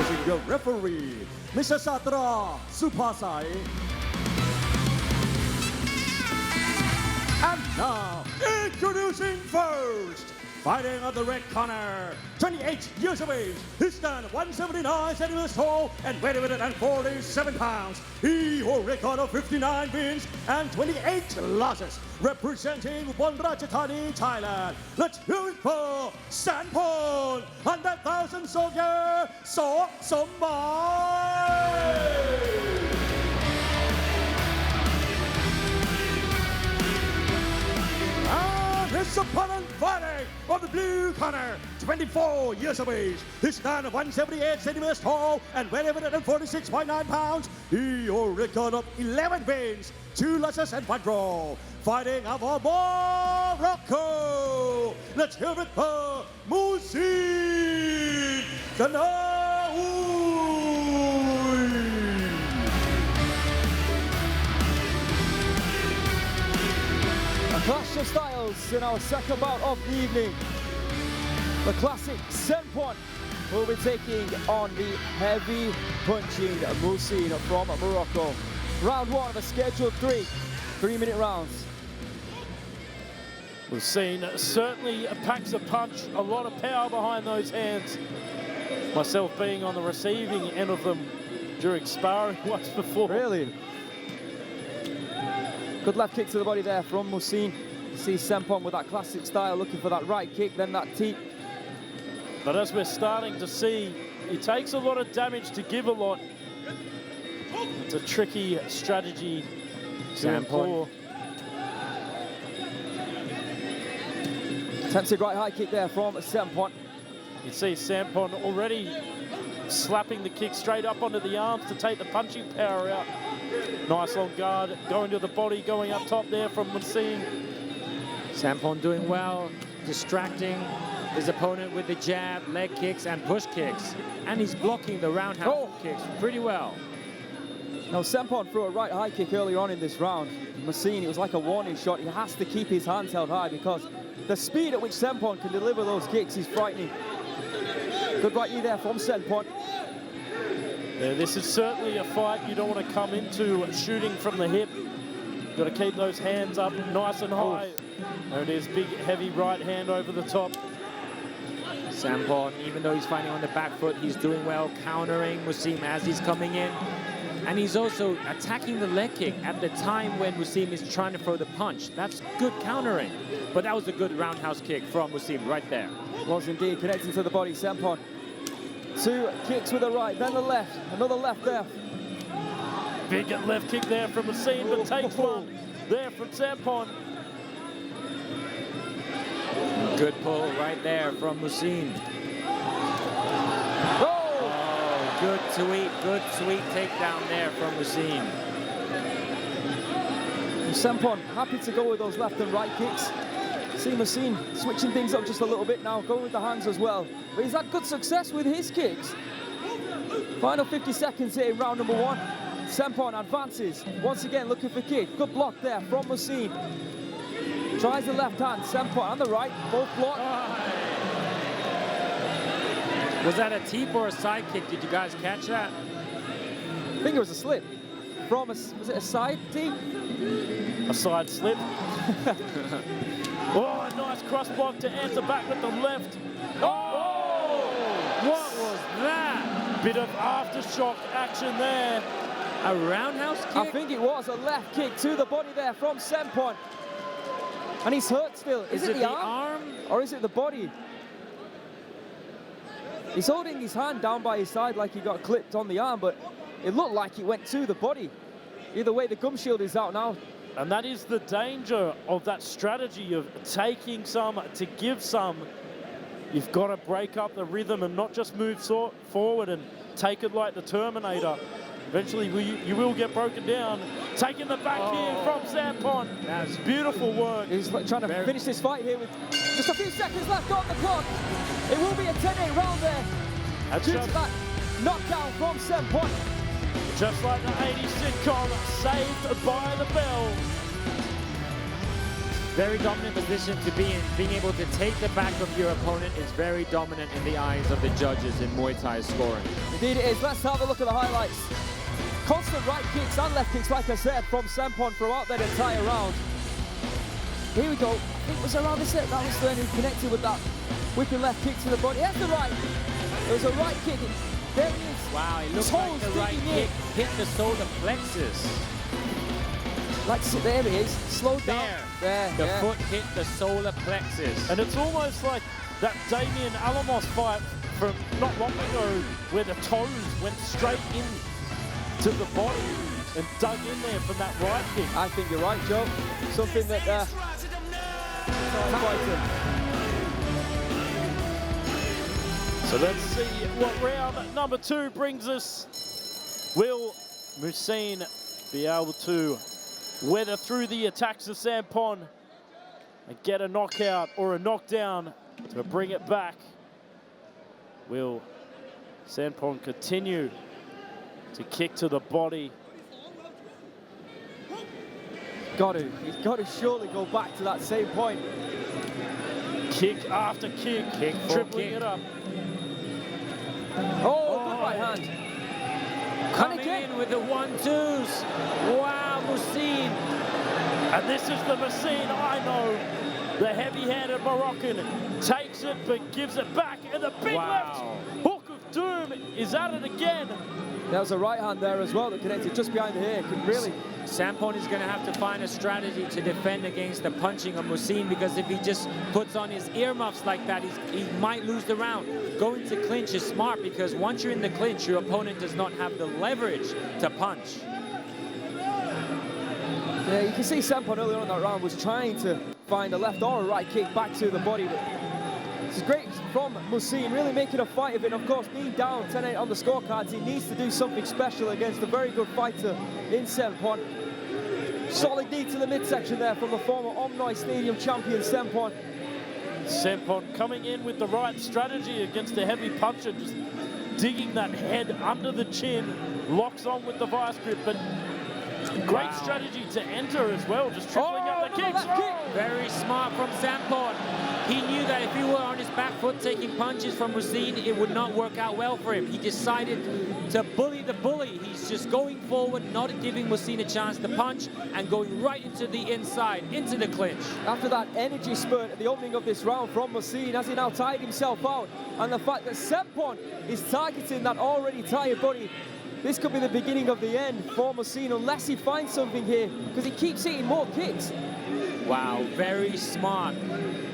Introducing your referee, Mr. Satra Supasai. And now, introducing first, fighting on the red corner, 28 years of age, he stands 179 centimeters tall and weighs 147 pounds. He holds a record of 59 wins and 28 losses, representing Rajadamnern, Thailand. Let's hear it for Saenpon 100,000 soldier, Sommai. His opponent fighting on the blue corner, 24 years of age. He stands 178 centimeters tall and weighs 146.9 pounds. He holds a record of 11 wins, 2 losses and 1 draw. Fighting out of Morocco. Let's hear it for Mouhssine Ghaoui. Clash of styles in our second bout of the evening. The classic Saenpon will be taking on the heavy punching Mouhssine from Morocco. Round 1 of a scheduled 3-minute rounds. Mouhssine certainly packs a punch, a lot of power behind those hands. Myself being on the receiving end of them during sparring once before. Really? Good left kick to the body there from Mouhssine. See Saenpon with that classic style, looking for that right kick, then that teep. But as we're starting to see, he takes a lot of damage to give a lot. It's a tricky strategy to employ. Attempted right high kick there from Saenpon. You see Saenpon already slapping the kick straight up onto the arms to take the punching power out. Nice long guard, going to the body, going up top there from Mouhssine. Saenpon doing well, distracting his opponent with the jab, leg kicks and push kicks. And he's blocking the roundhouse kicks pretty well. Now Saenpon threw a right high kick earlier on in this round. Mouhssine, it was like a warning shot. He has to keep his hands held high because the speed at which Saenpon can deliver those kicks is frightening. Good right knee there from Saenpon. Yeah, this is certainly a fight you don't want to come into shooting from the hip. Got to keep those hands up nice and high. There it is, big heavy right hand over the top. Saenpon, even though he's fighting on the back foot, he's doing well, countering Mouhssine as he's coming in. And he's also attacking the leg kick at the time when Mouhssine is trying to throw the punch. That's good countering. But that was a good roundhouse kick from Mouhssine right there. Was indeed, connecting to the body, Saenpon. 2 kicks with the right, then the left, another left there. Big left kick there from Mouhssine, but takes one there from Saenpon. Good pull right there from Mouhssine. Oh, good sweet takedown there from Mouhssine. Saenpon happy to go with those left and right kicks. See Mouhssine switching things up just a little bit now, going with the hands as well. But he's had good success with his kicks. Final 50 seconds here in round number 1. Saenpon advances, once again looking for kick. Good block there from Mouhssine. Tries the left hand, Saenpon and the right, both blocked. Was that a teep or a side kick? Did you guys catch that? I think it was a slip. Was it a side teep? A side slip. Oh, a nice cross block to answer back with the left. Oh! What was that? Bit of aftershock action there. A roundhouse kick? I think it was a left kick to the body there from Saenpon. And he's hurt still. Is it the arm? Or is it the body? He's holding his hand down by his side like he got clipped on the arm, but it looked like it went to the body. Either way, the gum shield is out now. And that is the danger of that strategy of taking some to give some. You've got to break up the rhythm and not just move forward and take it like the Terminator. Eventually, you will get broken down. Taking the back here from Saenpon. That's beautiful work. He's trying to finish this fight here with just a few seconds left on the clock. It will be a 10-8 round there. Due to that knockdown from Saenpon. Just like the 80s sitcom, Saved by the Bell. Very dominant position to be in. Being able to take the back of your opponent is very dominant in the eyes of the judges in Muay Thai scoring. Indeed it is. Let's have a look at the highlights. Constant right kicks and left kicks, like I said, from Saenpon throughout that entire round. Here we go. I think it was around the set. That was when he connected with that whipping left kick to the body. That's the right. There was a right kick. There he is. Wow, it looks like the right kick hit the solar plexus. Like, there he is. Slow down. There. The foot hit the solar plexus. And it's almost like that Damien Alamos fight from not long ago where the toes went straight in to the body and dug in there from that right kick. I think you're right, Joe. Something that So let's see what round number 2 brings us. Will Mouhssine be able to weather through the attacks of Saenpon and get a knockout or a knockdown to bring it back? Will Saenpon continue to kick to the body? He's got to surely go back to that same point. Kick after kick, tripling it up. Oh, good right hand. Coming in with the 1-2s. Wow, Mouhssine. And this is the Mouhssine I know. The heavy-handed Moroccan takes it but gives it back, and the big left hook of doom is at it again. There was a right hand there as well that connected just behind the ear. Really, Saenpon is going to have to find a strategy to defend against the punching of Mouhssine, because if he just puts on his earmuffs like that, he might lose the round. Going to clinch is smart, because once you're in the clinch, your opponent does not have the leverage to punch. Yeah, you can see Saenpon earlier on in that round was trying to find a left or a right kick back to the body. This is great from Mouhssine, really making a fight of it. Of course, being down 10-8 on the scorecards, he needs to do something special against a very good fighter in Saenpon. Solid knee to the midsection there from the former Sommai Stadium champion Saenpon. Saenpon coming in with the right strategy against the heavy puncher, just digging that head under the chin, locks on with the vice grip, but great strategy to enter as well, just tripling up the kicks. Very smart from Saenpon. He knew that if he were on his back foot taking punches from Mouhssine, it would not work out well for him. He decided to bully the bully. He's just going forward, not giving Mouhssine a chance to punch, and going right into the inside, into the clinch. After that energy spurt at the opening of this round from Mouhssine, has he now tired himself out, and the fact that Saenpon is targeting that already tired body, this could be the beginning of the end for Mouhssine, unless he finds something here, because he keeps hitting more kicks. Wow, very smart.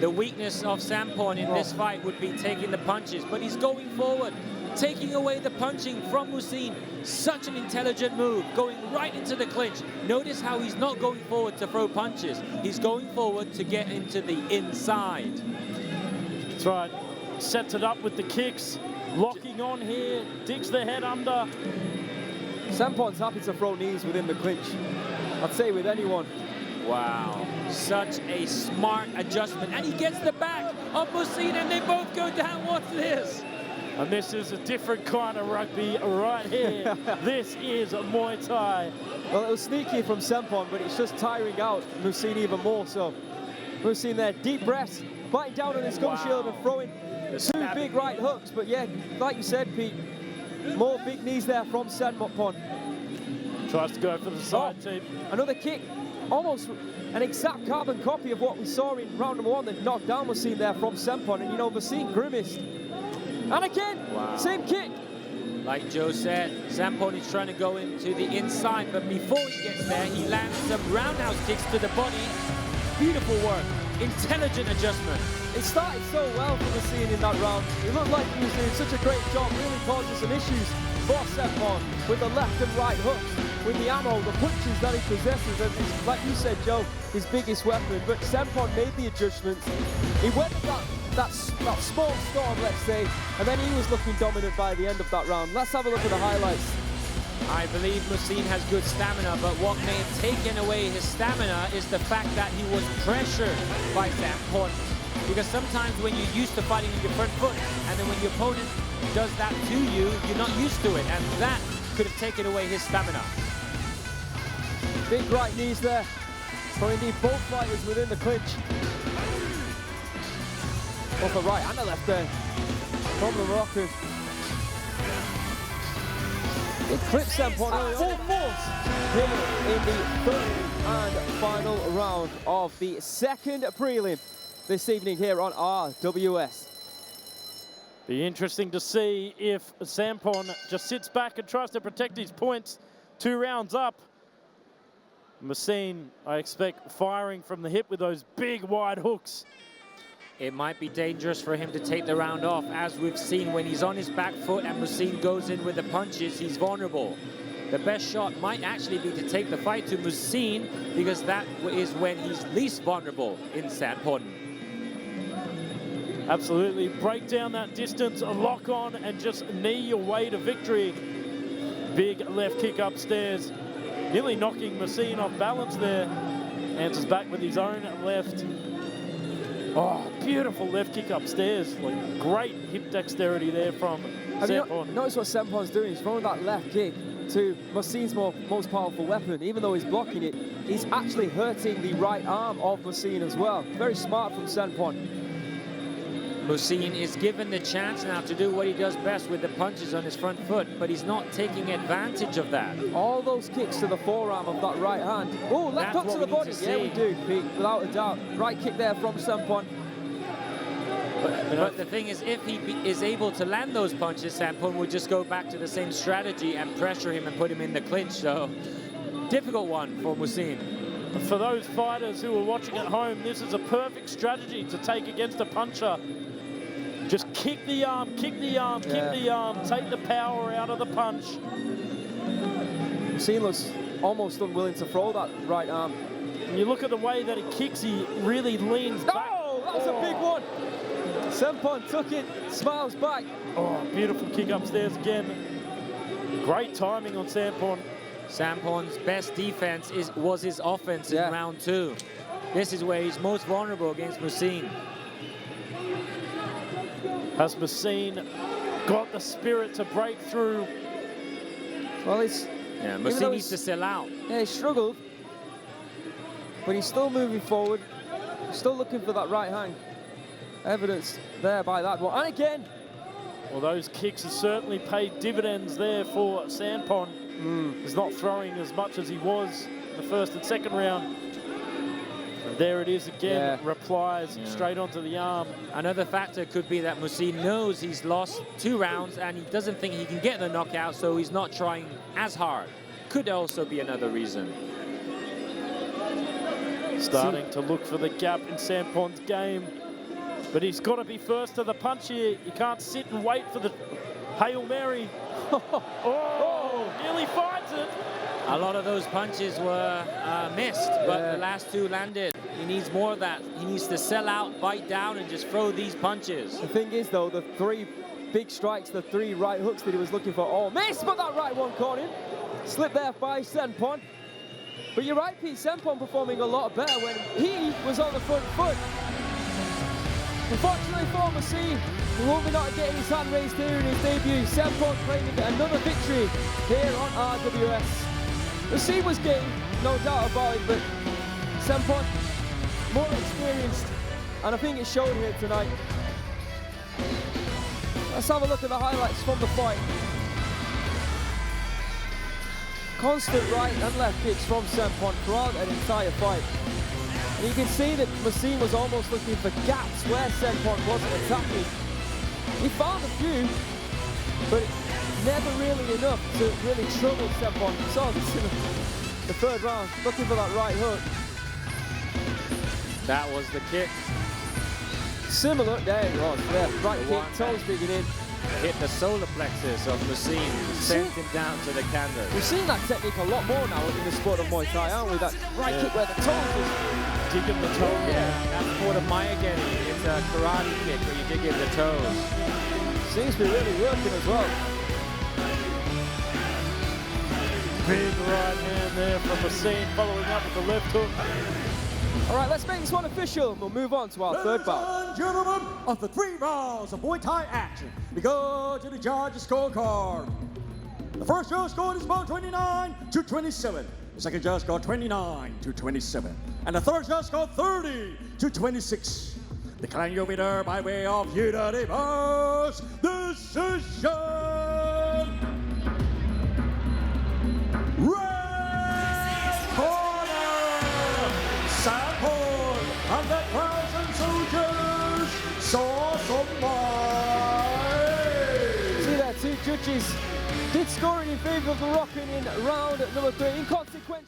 The weakness of Saenpon in this fight would be taking the punches, but he's going forward, taking away the punching from Mouhssine. Such an intelligent move, going right into the clinch. Notice how he's not going forward to throw punches. He's going forward to get into the inside. That's right. Sets it up with the kicks, locking on here, digs the head under. Saenpon's happy to throw knees within the clinch. I'd say with anyone. Wow, such a smart adjustment. And he gets the back of Mouhssine, and they both go down. What's this? And this is a different kind of rugby right here. This is Muay Thai. Well, it was sneaky from Saenpon, but it's just tiring out Mouhssine even more so. Mouhssine there, deep breaths, biting down on his gum shield and throwing two big right hooks. But yeah, like you said, Pete, more big knees there from Saenpon. Tries to go for the side team. Another kick, almost an exact carbon copy of what we saw in round number 1 that knocked down Mouhssine there from Saenpon. And you know, Mouhssine grimaced. And again, same kick. Like Joe said, Saenpon is trying to go into the inside, but before he gets there, he lands some roundhouse kicks to the body. Beautiful work, intelligent adjustment. It started so well for Mouhssine in that round. It looked like he was doing such a great job, really causing some issues for Saenpon with the left and right hooks, with the ammo, the punches that he possesses, and it's, like you said, Joe, his biggest weapon. But Saenpon made the adjustments. He weathered that small storm, let's say, and then he was looking dominant by the end of that round. Let's have a look at the highlights. I believe Mouhssine has good stamina, but what may have taken away his stamina is the fact that he was pressured by Saenpon. Because sometimes when you're used to fighting with your front foot, and then when your opponent does that to you, you're not used to it, and that could have taken away his stamina. Big right knees there. So indeed, both fighters within the clinch. Off the right and the left there from the Moroccans. It clips Saenpon at full force here in the third and final round of the second prelim this evening here on RWS. Be interesting to see if Saenpon just sits back and tries to protect his points 2 rounds up. Mouhssine, I expect, firing from the hip with those big wide hooks. It might be dangerous for him to take the round off. As we've seen, when he's on his back foot and Mouhssine goes in with the punches, he's vulnerable. The best shot might actually be to take the fight to Mouhssine, because that is when he's least vulnerable in Saenpon. Absolutely. Break down that distance, lock on, and just knee your way to victory. Big left kick upstairs. Nearly knocking Mouhssine off balance there. Answers back with his own left. Oh, beautiful left kick upstairs. Like, great hip dexterity there from Saenpon. Notice what Saenpon's doing. He's throwing that left kick to Mouhssine's most powerful weapon. Even though he's blocking it, he's actually hurting the right arm of Mouhssine as well. Very smart from Saenpon. Mouhssine is given the chance now to do what he does best with the punches on his front foot, but he's not taking advantage of that. All those kicks to the forearm of that right hand. Oh, left hook to the body. Yeah, we do, Pete, without a doubt. Right kick there from Saenpon. But the thing is, if he is able to land those punches, Saenpon would just go back to the same strategy and pressure him and put him in the clinch. So, difficult one for Mouhssine. For those fighters who are watching at home, this is a perfect strategy to take against a puncher. Just kick the arm, kick the arm, kick the arm, take the power out of the punch. Mouhssine looks almost unwilling to throw that right arm. When you look at the way that he kicks, he really leans back. Oh, that was a big one. Saenpon took it, smiles back. Oh, beautiful kick upstairs again. Great timing on Saenpon. Saenpon's best defense was his offense in round 2. This is where he's most vulnerable against Mouhssine. Has Mouhssine got the spirit to break through? Well, Mouhssine needs to sell out. Yeah, he struggled, but he's still moving forward. Still looking for that right hand. Evidence there by that one. And again. Well, those kicks have certainly paid dividends there for Saenpon. He's not throwing as much as he was in the first and second round. And there it is again, replies straight onto the arm. Another factor could be that Mouhssine knows he's lost 2 rounds and he doesn't think he can get the knockout, so he's not trying as hard. Could also be another reason. Starting to look for the gap in Saenpon's game. But he's got to be first to the punch here. He can't sit and wait for the Hail Mary. Nearly finds it. A lot of those punches were missed, but the last 2 landed. He needs more of that. He needs to sell out, bite down, and just throw these punches. The thing is, though, the 3 big strikes, the 3 right hooks that he was looking for, all missed, but that right one caught him. Slipped there by Saenpon. But you're right, Pete, Saenpon performing a lot better when he was on the front foot. Unfortunately for Mouhssine, he will be not getting his hand raised here in his debut. Saenpon claiming another victory here on RWS. Mouhssine was game, no doubt about it, but Saenpon more experienced, and I think it showed here tonight. Let's have a look at the highlights from the fight. Constant right and left kicks from Saenpon throughout an entire fight. And you can see that Mouhssine was almost looking for gaps where Saenpon wasn't attacking. He found a few, but never really enough to really trouble Saenpon. We saw this in the 3rd round, looking for that right hook. That was the kick. Similar, there it was, right kick, toes digging in. Hit the solar plexus of Mouhssine, sent him down to the canvas. We've seen that technique a lot more now in the sport of Muay Thai, aren't we? That right kick where the toes is digging the toe. That's called a Mayageni. It's a karate kick where you dig in the toes. Seems to be really working as well. Big right hand there from Mouhssine, following up with the left hook. All right, let's make this one official. We'll move on to our 3rd bout. Ladies and gentlemen, after 3 rounds of Muay Thai action, we go to the judges' scorecard. The first judge scored is about 29-27. The second judge scored 29-27. And the third shot scored 30-26. Declaring your winner by way of unanimous decision. Red corner, Saenpon and the 1,000 soldiers, Sommai. See that, two judges did score in favor of the Moroccan in round number 3. Inconsequential.